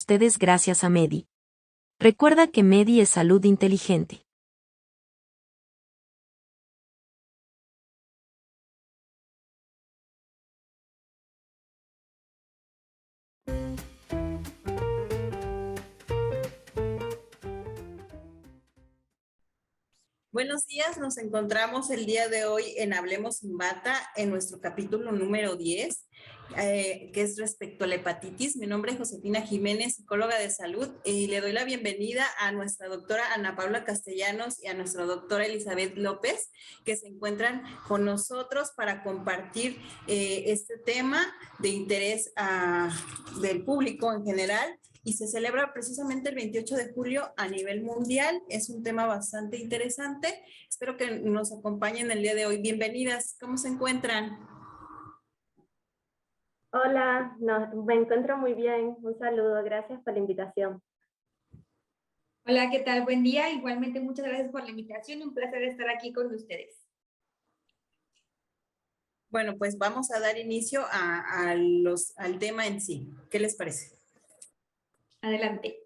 ustedes gracias a Medi. Recuerda que Medi es salud inteligente. Buenos días, nos encontramos el día de hoy en Hablemos sin Bata, en nuestro capítulo número 10, que es respecto a la hepatitis. Mi nombre es Josefina Jiménez, psicóloga de salud, y le doy la bienvenida a nuestra doctora Ana Paula Castellanos y a nuestra doctora Elizabeth López, que se encuentran con nosotros para compartir este tema de interés del público en general. Y se celebra precisamente el 28 de julio a nivel mundial. Es un tema bastante interesante. Espero que nos acompañen el día de hoy. Bienvenidas. ¿Cómo se encuentran? Hola, me encuentro muy bien. Un saludo, gracias por la invitación. Hola, ¿qué tal? Buen día. Igualmente, muchas gracias por la invitación. Un placer estar aquí con ustedes. Bueno, pues vamos a dar inicio al tema en sí. ¿Qué les parece? Adelante.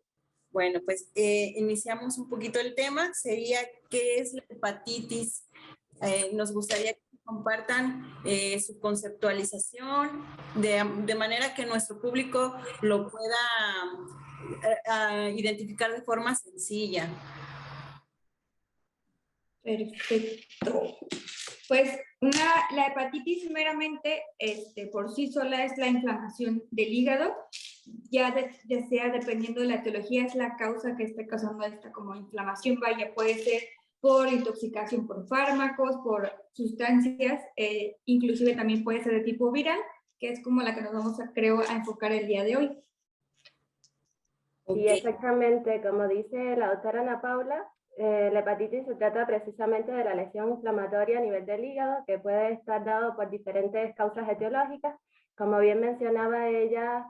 Bueno, pues iniciamos un poquito el tema. Sería, ¿qué es la hepatitis? Nos gustaría que compartan su conceptualización de manera que nuestro público lo pueda identificar de forma sencilla. Perfecto. Pues la hepatitis meramente por sí sola es la inflamación del hígado, ya sea dependiendo de la etiología, es la causa que esté causando esta como inflamación, vaya, puede ser por intoxicación por fármacos, por sustancias, inclusive también puede ser de tipo viral, que es como la que nos vamos a enfocar el día de hoy. Sí, exactamente, como dice la doctora Ana Paula, la hepatitis se trata precisamente de la lesión inflamatoria a nivel del hígado, que puede estar dado por diferentes causas etiológicas. Como bien mencionaba ella,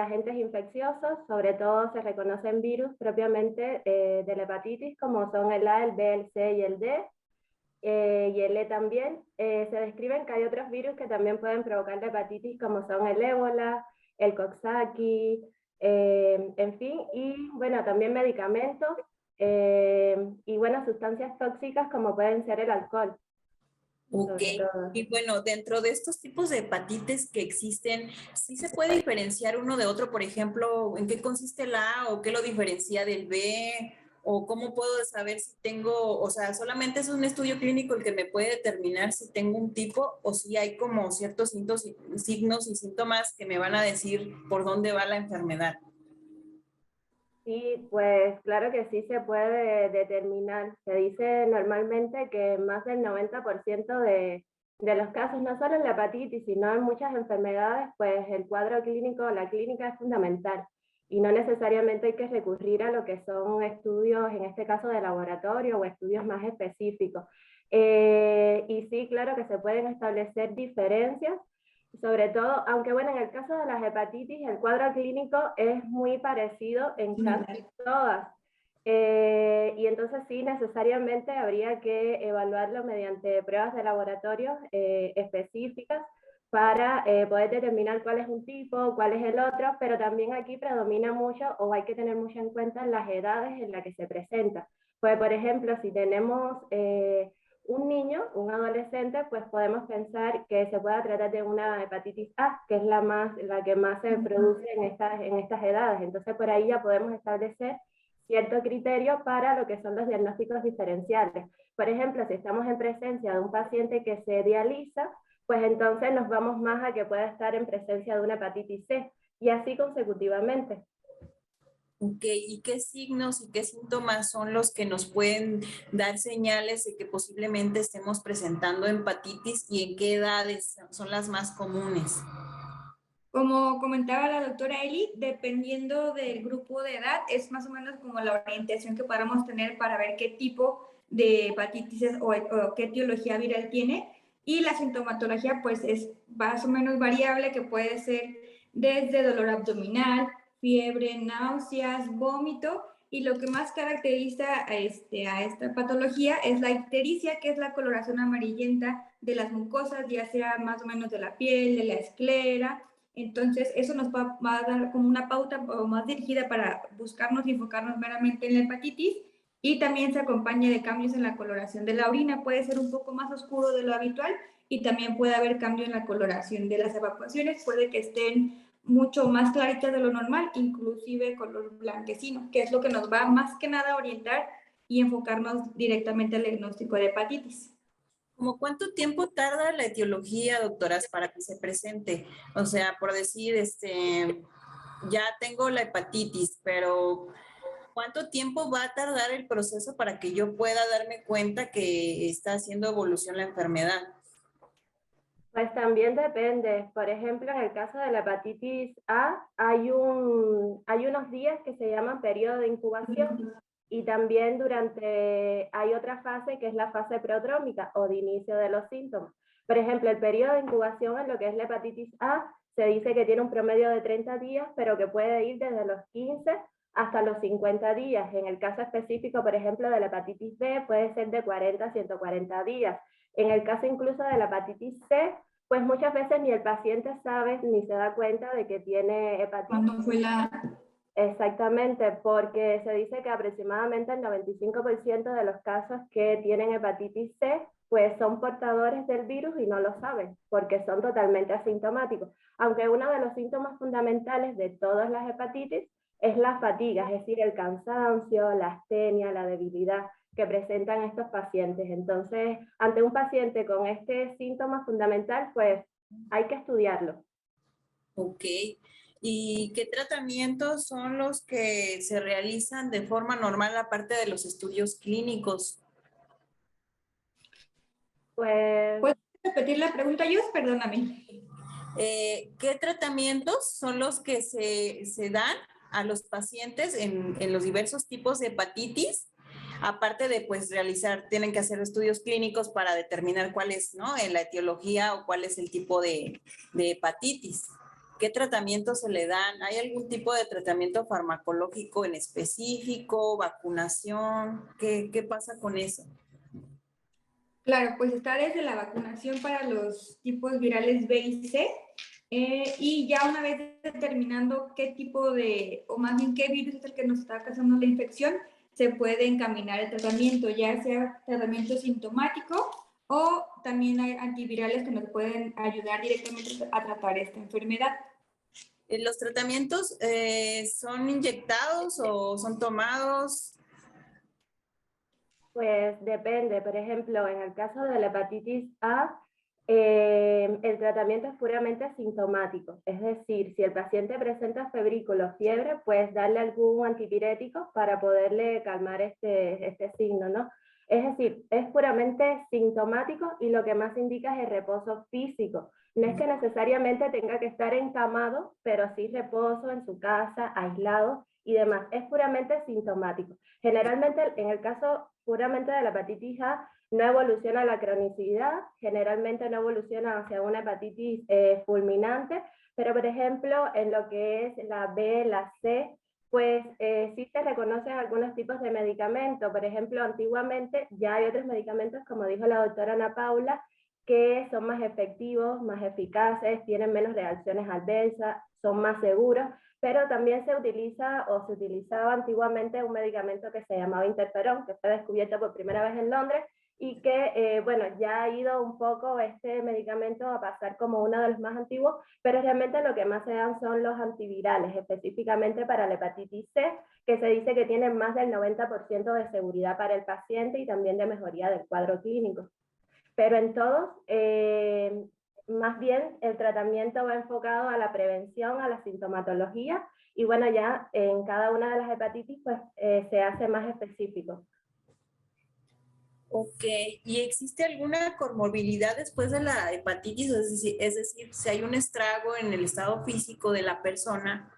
agentes infecciosos, sobre todo se reconocen virus propiamente de la hepatitis, como son el A, el B, el C y el D, y el E también. Se describen que hay otros virus que también pueden provocar la hepatitis, como son el ébola, el Coxsackie, en fin, y bueno, también medicamentos, y bueno, sustancias tóxicas como pueden ser el alcohol. Ok, y bueno, dentro de estos tipos de hepatitis que existen, ¿sí se puede diferenciar uno de otro? Por ejemplo, ¿en qué consiste el A o qué lo diferencia del B? ¿O cómo puedo saber si tengo, o sea, solamente es un estudio clínico el que me puede determinar si tengo un tipo o si hay como ciertos signos y síntomas que me van a decir por dónde va la enfermedad? Sí, pues claro que sí se puede determinar. Se dice normalmente que más del 90% de los casos, no solo en la hepatitis, sino en muchas enfermedades, pues el cuadro clínico, la clínica es fundamental. Y no necesariamente hay que recurrir a lo que son estudios, en este caso de laboratorio o estudios más específicos. Y sí, claro que se pueden establecer diferencias, sobre todo, aunque bueno, en el caso de las hepatitis, el cuadro clínico es muy parecido en casi todas. Y entonces sí, necesariamente habría que evaluarlo mediante pruebas de laboratorio específicas para poder determinar cuál es un tipo, cuál es el otro, pero también aquí predomina mucho, o hay que tener mucho en cuenta, las edades en las que se presenta. Pues, por ejemplo, si tenemos un niño, un adolescente, pues podemos pensar que se pueda tratar de una hepatitis A, que es la que más se produce en estas edades. Entonces, por ahí ya podemos establecer cierto criterio para lo que son los diagnósticos diferenciales. Por ejemplo, si estamos en presencia de un paciente que se dializa, pues entonces nos vamos más a que pueda estar en presencia de una hepatitis C, y así consecutivamente. Ok, ¿y qué signos y qué síntomas son los que nos pueden dar señales de que posiblemente estemos presentando hepatitis y en qué edades son las más comunes? Como comentaba la doctora Eli, dependiendo del grupo de edad, es más o menos como la orientación que podamos tener para ver qué tipo de hepatitis es o qué etiología viral tiene. Y la sintomatología pues es más o menos variable, que puede ser desde dolor abdominal, fiebre, náuseas, vómito, y lo que más caracteriza a esta patología es la ictericia, que es la coloración amarillenta de las mucosas, ya sea más o menos de la piel, de la esclera, Entonces, eso nos va a dar como una pauta más dirigida para buscarnos y enfocarnos meramente en la hepatitis, y también se acompaña de cambios en la coloración de la orina. Puede ser un poco más oscuro de lo habitual y también puede haber cambio en la coloración de las evacuaciones. Puede que estén mucho más claritas de lo normal, inclusive color blanquecino, que es lo que nos va más que nada a orientar y enfocarnos directamente al diagnóstico de hepatitis. ¿Cómo cuánto tiempo tarda la etiología, doctoras, para que se presente? O sea, por decir, ya tengo la hepatitis, pero ¿cuánto tiempo va a tardar el proceso para que yo pueda darme cuenta que está haciendo evolución la enfermedad? Pues también depende. Por ejemplo, en el caso de la hepatitis A, hay unos días que se llaman periodo de incubación, y también hay otra fase que es la fase prodrómica o de inicio de los síntomas. Por ejemplo, el periodo de incubación en lo que es la hepatitis A se dice que tiene un promedio de 30 días, pero que puede ir desde los 15 hasta los 50 días. En el caso específico, por ejemplo, de la hepatitis B, puede ser de 40 a 140 días. En el caso incluso de la hepatitis C, pues muchas veces ni el paciente sabe ni se da cuenta de que tiene hepatitis. ¿Cuándo fue la...? Exactamente, porque se dice que aproximadamente el 95% de los casos que tienen hepatitis C, pues son portadores del virus y no lo saben, porque son totalmente asintomáticos. Aunque uno de los síntomas fundamentales de todas las hepatitis es la fatiga, es decir, el cansancio, la astenia, la debilidad que presentan estos pacientes. Entonces, ante un paciente con este síntoma fundamental, pues hay que estudiarlo. Ok. ¿Y qué tratamientos son los que se realizan de forma normal aparte de los estudios clínicos? Pues... ¿Puedes repetir la pregunta, Yus? Perdóname. ¿Qué tratamientos son los que se dan a los pacientes en los diversos tipos de hepatitis? Aparte de pues tienen que hacer estudios clínicos para determinar cuál es, ¿no?, la etiología o cuál es el tipo de hepatitis. ¿Qué tratamiento se le dan? ¿Hay algún tipo de tratamiento farmacológico en específico? ¿Vacunación? ¿Qué pasa con eso? Claro, pues está desde la vacunación para los tipos virales B y C, y ya una vez determinando qué tipo o más bien qué virus es el que nos está causando la infección, se puede encaminar el tratamiento, ya sea tratamiento sintomático o también hay antivirales que nos pueden ayudar directamente a tratar esta enfermedad. ¿Los tratamientos son inyectados o son tomados? Pues depende. Por ejemplo, en el caso de la hepatitis A, el tratamiento es puramente asintomático. Es decir, si el paciente presenta febrícula o fiebre, pues darle algún antipirético para poderle calmar este signo, ¿no? Es decir, es puramente sintomático y lo que más indica es el reposo físico. No es que necesariamente tenga que estar encamado, pero sí reposo en su casa, aislado y demás. Es puramente sintomático. Generalmente, en el caso puramente de la hepatitis A, no evoluciona a la cronicidad, generalmente no evoluciona hacia una hepatitis fulminante, pero por ejemplo, en lo que es la B, la C, pues sí se reconocen algunos tipos de medicamentos. Por ejemplo, antiguamente ya hay otros medicamentos, como dijo la doctora Ana Paula, que son más efectivos, más eficaces, tienen menos reacciones adversas, son más seguros, pero también se utiliza o se utilizaba antiguamente un medicamento que se llamaba interferón, que fue descubierto por primera vez en Londres y que, bueno, ya ha ido un poco este medicamento a pasar como uno de los más antiguos, pero realmente lo que más se dan son los antivirales, específicamente para la hepatitis C, que se dice que tienen más del 90% de seguridad para el paciente y también de mejoría del cuadro clínico. Pero en todos, más bien el tratamiento va enfocado a la prevención, a la sintomatología, y bueno, ya en cada una de las hepatitis pues se hace más específico. Ok, ¿y existe alguna comorbilidad después de la hepatitis? Es decir, si hay un estrago en el estado físico de la persona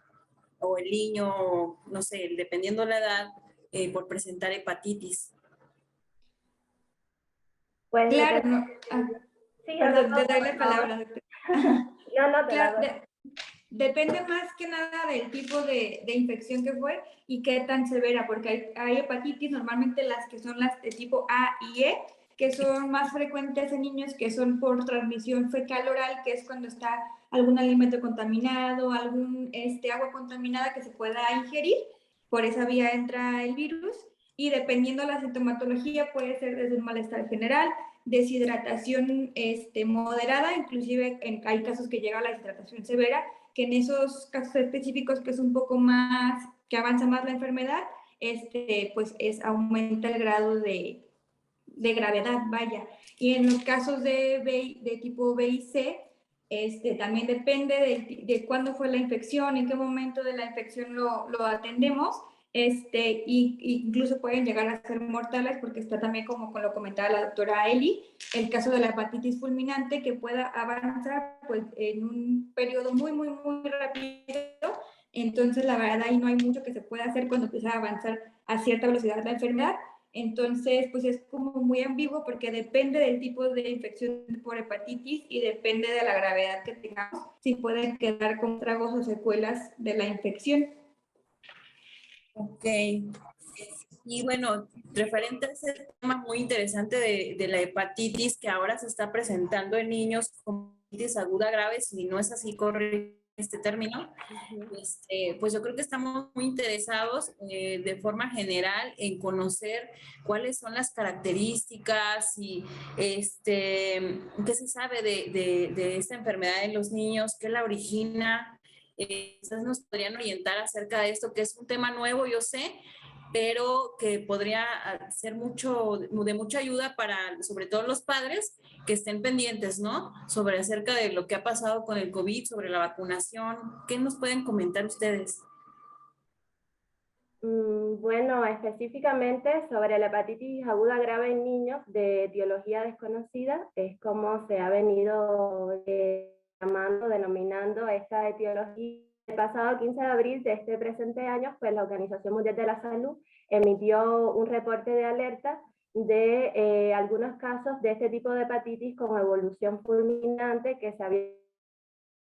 o el niño, no sé, dependiendo la edad, por presentar hepatitis. Pues claro, no. Sí, Perdón, te doy la palabra, doctora. No, te claro, la doy. Depende más que nada del tipo de infección que fue y qué tan severa, porque hay hepatitis, normalmente las que son las de tipo A y E, que son más frecuentes en niños, que son por transmisión fecal oral, que es cuando está algún alimento contaminado, algún agua contaminada que se pueda ingerir, por esa vía entra el virus, y dependiendo de la sintomatología puede ser desde un malestar general, deshidratación moderada, inclusive hay casos que llega a la deshidratación severa, que en esos casos específicos que es un poco más, que avanza más la enfermedad, pues aumenta el grado de gravedad, vaya. Y en los casos de tipo B y C, también depende de cuándo fue la infección, en qué momento de la infección lo atendemos, incluso pueden llegar a ser mortales, porque está también, como lo comentaba la doctora Eli, el caso de la hepatitis fulminante, que pueda avanzar pues, en un periodo muy, muy, muy rápido. Entonces, la verdad, ahí no hay mucho que se pueda hacer cuando empieza a avanzar a cierta velocidad la enfermedad. Entonces, pues es como muy ambiguo, porque depende del tipo de infección por hepatitis y depende de la gravedad que tengamos, si pueden quedar con tragos o secuelas de la infección. Ok. Y bueno, referente a ese tema muy interesante de la hepatitis que ahora se está presentando en niños con hepatitis aguda grave, si no es así, corre este término, pues yo creo que estamos muy interesados de forma general en conocer cuáles son las características y qué se sabe de esta enfermedad en los niños, qué la origina. Quizás nos podrían orientar acerca de esto, que es un tema nuevo, yo sé, pero que podría ser de mucha ayuda para, sobre todo los padres, que estén pendientes, ¿no? Sobre acerca de lo que ha pasado con el COVID, sobre la vacunación. ¿Qué nos pueden comentar ustedes? Bueno, específicamente sobre la hepatitis aguda grave en niños de etiología desconocida, es como se ha venido denominando esta etiología. El pasado 15 de abril de este presente año, pues la Organización Mundial de la Salud emitió un reporte de alerta de algunos casos de este tipo de hepatitis con evolución fulminante que se había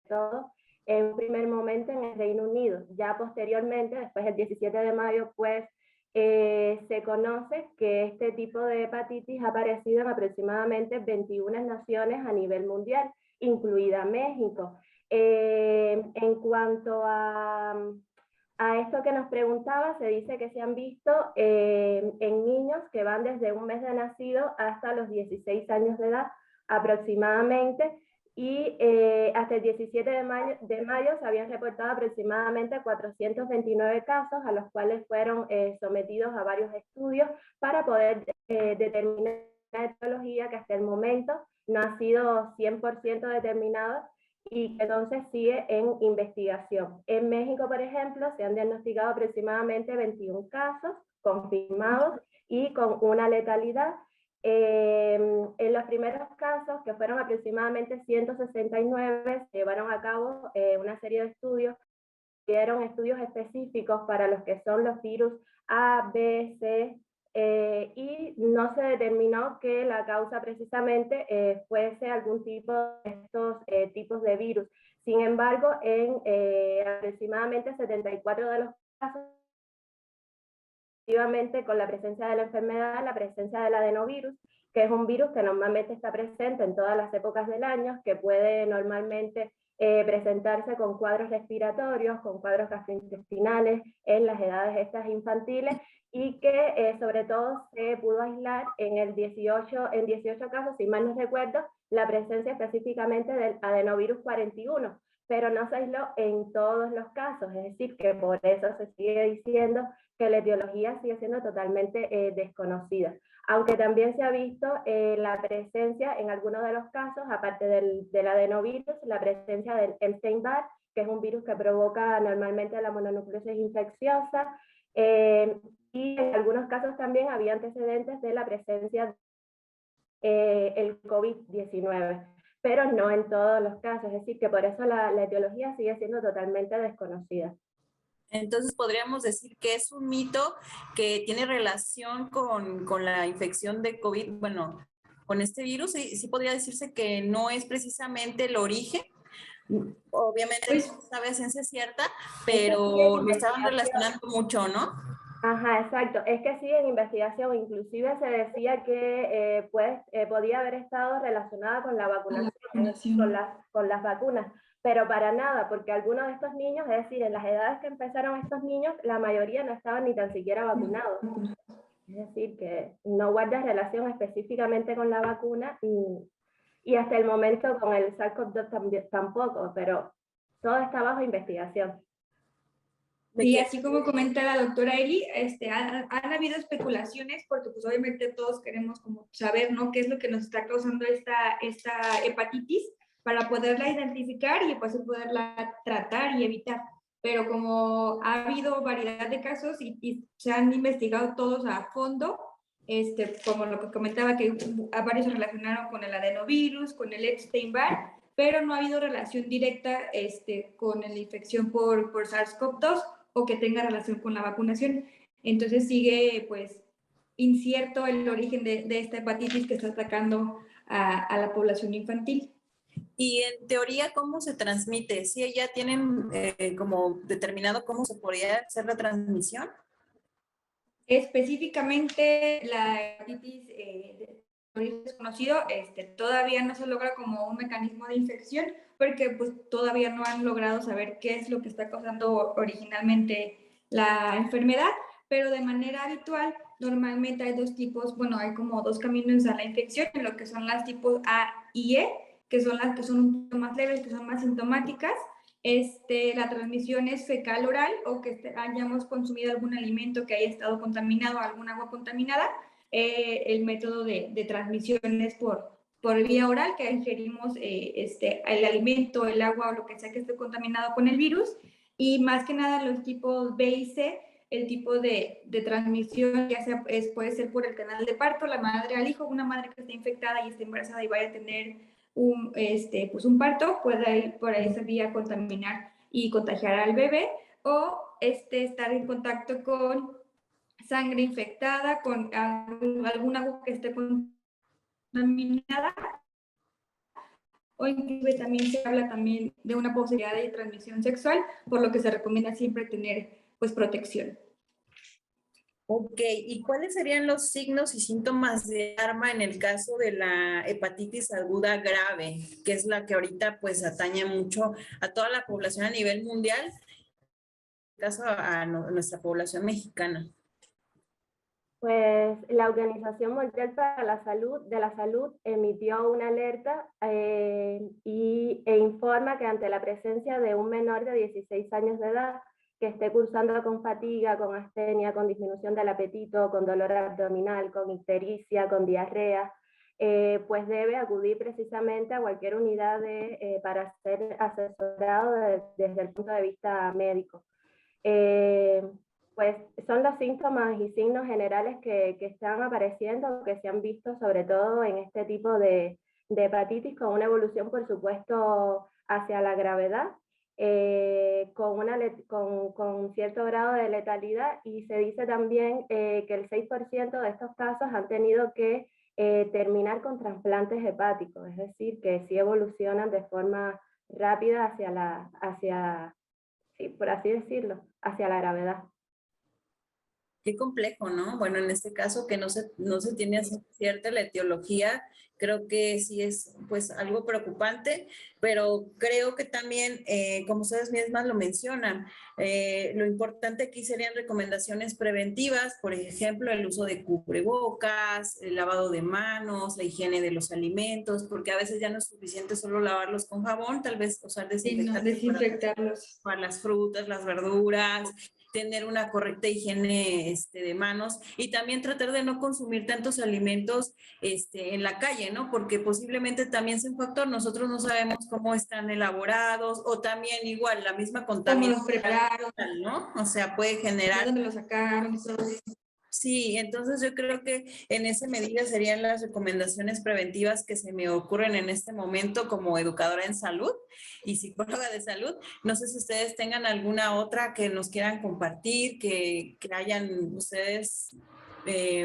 todo en un primer momento en el Reino Unido. Ya posteriormente, después del 17 de mayo, pues se conoce que este tipo de hepatitis ha aparecido en aproximadamente 21 naciones a nivel mundial, incluida México. En cuanto a esto que nos preguntaba, se dice que se han visto en niños que van desde un mes de nacido hasta los 16 años de edad aproximadamente, y hasta el 17 de mayo se habían reportado aproximadamente 429 casos, a los cuales fueron sometidos a varios estudios para poder determinar la etiología, que hasta el momento no ha sido 100% determinada y que entonces sigue en investigación. En México, por ejemplo, se han diagnosticado aproximadamente 21 casos confirmados y con una letalidad. En los primeros casos, que fueron aproximadamente 169, se llevaron a cabo una serie de estudios, dieron estudios específicos para los que son los virus A, B, C, y no se determinó que la causa precisamente fuese algún tipo de estos tipos de virus. Sin embargo, en aproximadamente 74 de los casos, con la presencia de la enfermedad, la presencia del adenovirus, que es un virus que normalmente está presente en todas las épocas del año, que puede normalmente presentarse con cuadros respiratorios, con cuadros gastrointestinales en las edades estas infantiles, y que sobre todo se pudo aislar en 18 casos, si mal no recuerdo, la presencia específicamente del adenovirus 41, pero no se aisló en todos los casos, es decir, que por eso se sigue diciendo que la etiología sigue siendo totalmente desconocida. Aunque también se ha visto la presencia en algunos de los casos, aparte del adenovirus, la presencia del Epstein-Barr, que es un virus que provoca normalmente la mononucleosis infecciosa, y en algunos casos también había antecedentes de la presencia del COVID-19, pero no en todos los casos, es decir, que por eso la etiología sigue siendo totalmente desconocida. Entonces podríamos decir que es un mito que tiene relación con la infección de COVID, bueno, con este virus, y sí podría decirse que no es precisamente el origen. Obviamente no se sabe a ciencia cierta, pero lo estaban relacionando mucho, ¿no? Ajá, exacto. Es que sí, en investigación inclusive se decía que podía haber estado relacionada con la vacunación, con las vacunas, pero para nada, porque algunos de estos niños, es decir, en las edades que empezaron estos niños, la mayoría no estaban ni tan siquiera vacunados. Es decir, que no guarda relación específicamente con la vacuna y hasta el momento con el SARS-CoV-2 tampoco, pero todo está bajo investigación. Y así como comenta la doctora Eli, han habido especulaciones porque pues obviamente todos queremos como saber, ¿no?, qué es lo que nos está causando esta hepatitis para poderla identificar y pues poderla tratar y evitar. Pero como ha habido variedad de casos y se han investigado todos a fondo, como lo que comentaba, que a varios se relacionaron con el adenovirus, con el Epstein-Barr, pero no ha habido relación directa con la infección por SARS-CoV-2 o que tenga relación con la vacunación. Entonces sigue pues incierto el origen de esta hepatitis que está atacando a la población infantil. Y en teoría, ¿cómo se transmite? ¿Sí ya tienen como determinado cómo se podría hacer la transmisión? Específicamente la hepatitis de origen desconocido todavía no se logra como un mecanismo de infección porque pues todavía no han logrado saber qué es lo que está causando originalmente la enfermedad, pero de manera habitual normalmente hay dos tipos, bueno, hay como dos caminos a la infección, en lo que son las tipos A y E, que son las que son un poco más leves, que son más sintomáticas. La transmisión es fecal oral o que hayamos consumido algún alimento que haya estado contaminado, algún agua contaminada. El método de transmisión es por vía oral, que ingerimos el alimento, el agua o lo que sea que esté contaminado con el virus. Y más que nada los tipos B y C, el tipo de transmisión ya sea, puede ser por el canal de parto, la madre al hijo, una madre que esté infectada y esté embarazada y vaya a tener pues un parto, puede ir por esa vía contaminar y contagiar al bebé, o estar en contacto con sangre infectada, con algún agua que esté contaminada, o inclusive también se habla también de una posibilidad de transmisión sexual, por lo que se recomienda siempre tener pues protección. Ok, ¿y cuáles serían los signos y síntomas de alarma en el caso de la hepatitis aguda grave, que es la que ahorita pues atañe mucho a toda la población a nivel mundial, en el caso a nuestra población mexicana? Pues la Organización Mundial para la Salud emitió una alerta e informa que ante la presencia de un menor de 16 años de edad que esté cursando con fatiga, con astenia, con disminución del apetito, con dolor abdominal, con ictericia, con diarrea, pues debe acudir precisamente a cualquier unidad para ser asesorado desde el punto de vista médico. Pues son los síntomas y signos generales que están apareciendo, que se han visto sobre todo en este tipo de hepatitis, con una evolución, por supuesto, hacia la gravedad, con cierto grado de letalidad, y se dice también que el 6% de estos casos han tenido que terminar con trasplantes hepáticos, es decir, que sí evolucionan de forma rápida sí, por así decirlo, hacia la gravedad. Qué complejo, ¿no? Bueno, en este caso que no se tiene cierta la etiología, creo que sí es pues algo preocupante, pero creo que también, como ustedes mismas lo mencionan, lo importante aquí serían recomendaciones preventivas, por ejemplo, el uso de cubrebocas, el lavado de manos, la higiene de los alimentos, porque a veces ya no es suficiente solo lavarlos con jabón, tal vez usar desinfectantes para las frutas, las verduras, tener una correcta higiene de manos y también tratar de no consumir tantos alimentos en la calle, ¿no? Porque posiblemente también es un factor, nosotros no sabemos cómo están elaborados o también igual la misma contaminación, ¿Cómo los prepararon? ¿no? O sea, puede generar... ¿De dónde lo sacaron? Sí, entonces yo creo que en esa medida serían las recomendaciones preventivas que se me ocurren en este momento como educadora en salud y psicóloga de salud. No sé si ustedes tengan alguna otra que nos quieran compartir, que hayan ustedes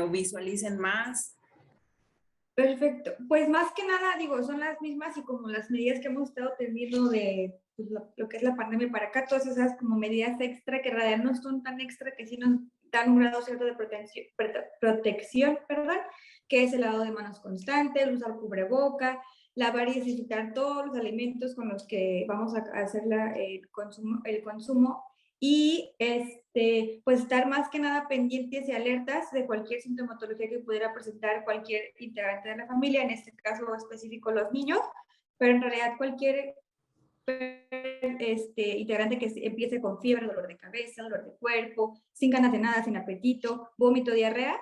o visualicen más. Perfecto. Pues más que nada, digo, son las mismas y como las medidas que hemos estado teniendo de pues, lo que es la pandemia para acá, todas esas como medidas extra que en realidad no son tan extra, que sí nos dan un grado cierto de protección, perdón, que es el lavado de manos constante, el usar cubreboca, lavar y desinfectar todos los alimentos con los que vamos a hacer el consumo y pues estar más que nada pendientes y alertas de cualquier sintomatología que pudiera presentar cualquier integrante de la familia, en este caso específico los niños, pero en realidad cualquier integrante que empiece con fiebre, dolor de cabeza, dolor de cuerpo, sin ganas de nada, sin apetito, vómito, diarrea,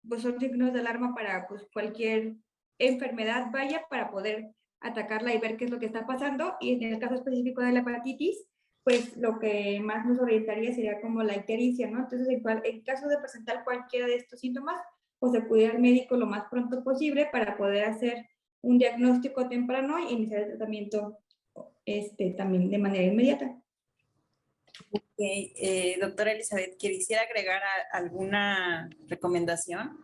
pues son signos de alarma para pues, cualquier enfermedad vaya para poder atacarla y ver qué es lo que está pasando. Y en el caso específico de la hepatitis, pues lo que más nos orientaría sería como la ictericia, ¿no? Entonces, en caso de presentar cualquiera de estos síntomas, pues acudir al médico lo más pronto posible para poder hacer un diagnóstico temprano e iniciar el tratamiento también de manera inmediata. Doctora Elizabeth, ¿quisiera agregar alguna recomendación?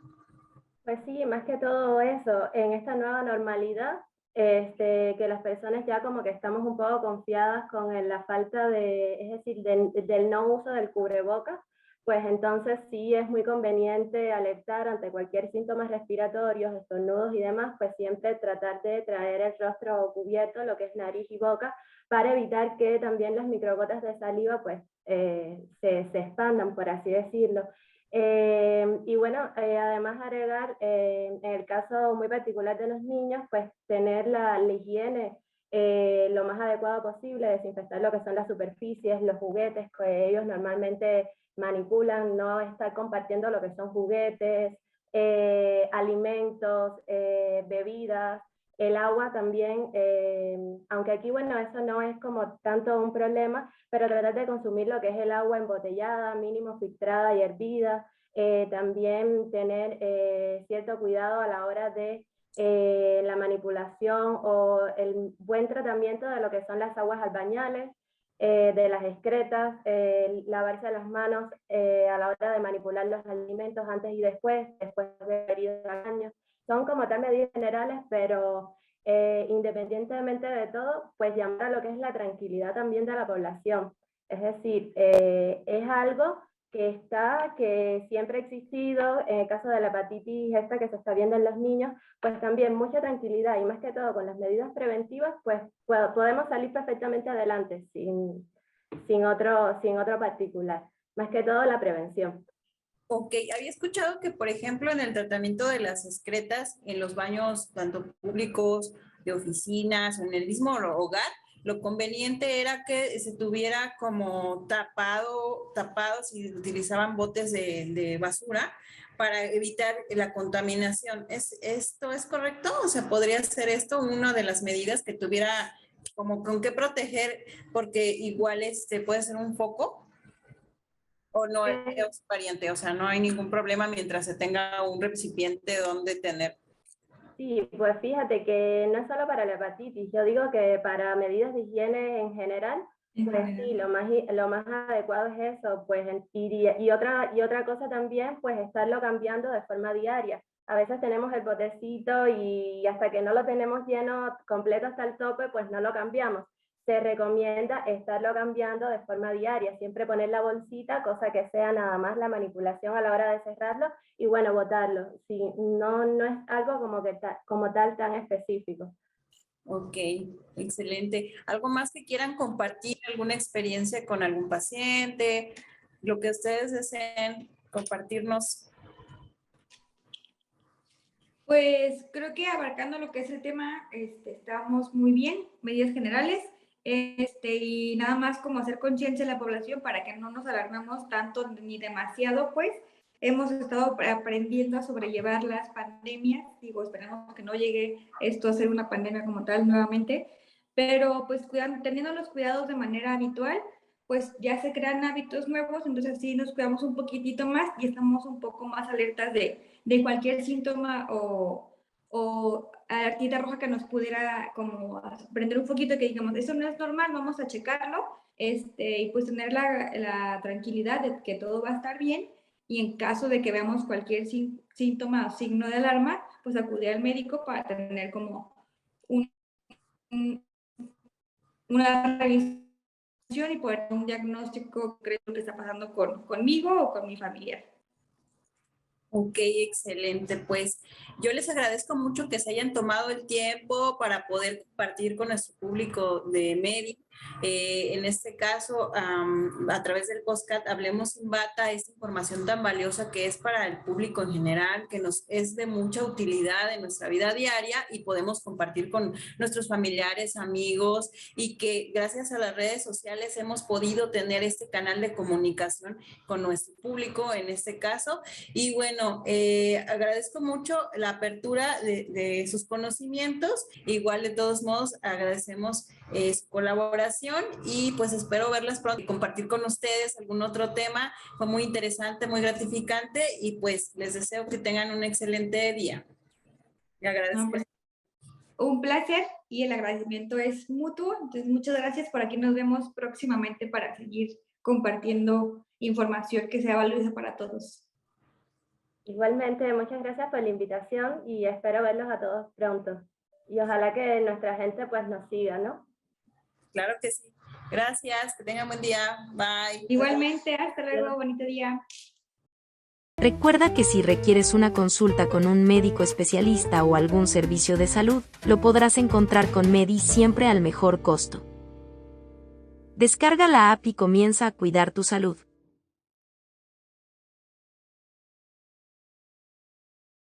Pues sí, más que todo eso, en esta nueva normalidad, que las personas ya como que estamos un poco confiadas con la falta es decir, del no uso del cubrebocas, pues entonces sí es muy conveniente alertar ante cualquier síntoma respiratorio, estornudos y demás, pues siempre tratar de traer el rostro cubierto, lo que es nariz y boca, para evitar que también las microgotas de saliva pues se expandan, por así decirlo. Y bueno, además agregar, en el caso muy particular de los niños, pues tener la higiene lo más adecuado posible, desinfectar lo que son las superficies, los juguetes que ellos normalmente manipulan, no estar compartiendo lo que son juguetes, alimentos, bebidas, el agua también, aunque aquí, bueno, eso no es como tanto un problema, pero tratar de consumir lo que es el agua embotellada, mínimo filtrada y hervida, también tener cierto cuidado a la hora de la manipulación o el buen tratamiento de lo que son las aguas albañales, de las excretas, lavarse las manos a la hora de manipular los alimentos antes y después de heridas de baño. Son como tal medidas generales, pero independientemente de todo, pues llamar a lo que es la tranquilidad también de la población. Es decir, es algo que siempre ha existido. En el caso de la hepatitis esta que se está viendo en los niños, pues también mucha tranquilidad y más que todo con las medidas preventivas, pues podemos salir perfectamente adelante sin otro particular. Más que todo la prevención. Ok, había escuchado que, por ejemplo, en el tratamiento de las excretas en los baños, tanto públicos, de oficinas, o en el mismo hogar, lo conveniente era que se tuviera como tapado si utilizaban botes de basura para evitar la contaminación. ¿Esto es correcto? O sea, ¿podría ser esto una de las medidas que tuviera como con qué proteger? Porque igual puede ser un foco. ¿O no es variante? O sea, no hay ningún problema mientras se tenga un recipiente donde tener. Sí, pues fíjate que no es solo para la hepatitis, yo digo que para medidas de higiene en general, pues sí, lo más adecuado es eso, pues, y otra cosa también, pues estarlo cambiando de forma diaria. A veces tenemos el botecito y hasta que no lo tenemos lleno completo hasta el tope, pues no lo cambiamos. Se recomienda estarlo cambiando de forma diaria, siempre poner la bolsita, cosa que sea nada más la manipulación a la hora de cerrarlo y bueno, botarlo. Sí, no es algo como tal tan específico. Ok, excelente. ¿Algo más que quieran compartir? ¿Alguna experiencia con algún paciente? Lo que ustedes deseen compartirnos. Pues creo que abarcando lo que es el tema, estamos muy bien, medidas generales, y nada más como hacer conciencia de la población para que no nos alarmemos tanto ni demasiado, pues hemos estado aprendiendo a sobrellevar las pandemias, digo, esperamos que no llegue esto a ser una pandemia como tal nuevamente, pero pues teniendo los cuidados de manera habitual, pues ya se crean hábitos nuevos, entonces sí nos cuidamos un poquitito más y estamos un poco más alertas de cualquier síntoma o alertita roja que nos pudiera como prender un poquito, que digamos, eso no es normal, vamos a checarlo, y pues tener la tranquilidad de que todo va a estar bien, y en caso de que veamos cualquier síntoma o signo de alarma, pues acudir al médico para tener como una revisión y poder un diagnóstico concreto que está pasando conmigo o con mi familiar. Ok, excelente. Pues yo les agradezco mucho que se hayan tomado el tiempo para poder compartir con nuestro público de Medi. En este caso, a través del podcast Hablemos sin Bata, esta información tan valiosa que es para el público en general, que nos es de mucha utilidad en nuestra vida diaria y podemos compartir con nuestros familiares, amigos, y que gracias a las redes sociales hemos podido tener este canal de comunicación con nuestro público en este caso. Y bueno, agradezco mucho la apertura de sus conocimientos. Igual, de todos modos, agradecemos su colaboración y pues espero verlas pronto y compartir con ustedes algún otro tema. Fue muy interesante, muy gratificante y pues les deseo que tengan un excelente día. Y agradezco. Pues, un placer y el agradecimiento es mutuo. Entonces, muchas gracias. Por aquí nos vemos próximamente para seguir compartiendo información que sea valiosa para todos. Igualmente, muchas gracias por la invitación y espero verlos a todos pronto. Y ojalá que nuestra gente pues nos siga, ¿no? Claro que sí. Gracias, que tengan buen día. Bye. Igualmente, hasta luego, bonito día. Recuerda que si requieres una consulta con un médico especialista o algún servicio de salud, lo podrás encontrar con Medi siempre al mejor costo. Descarga la app y comienza a cuidar tu salud.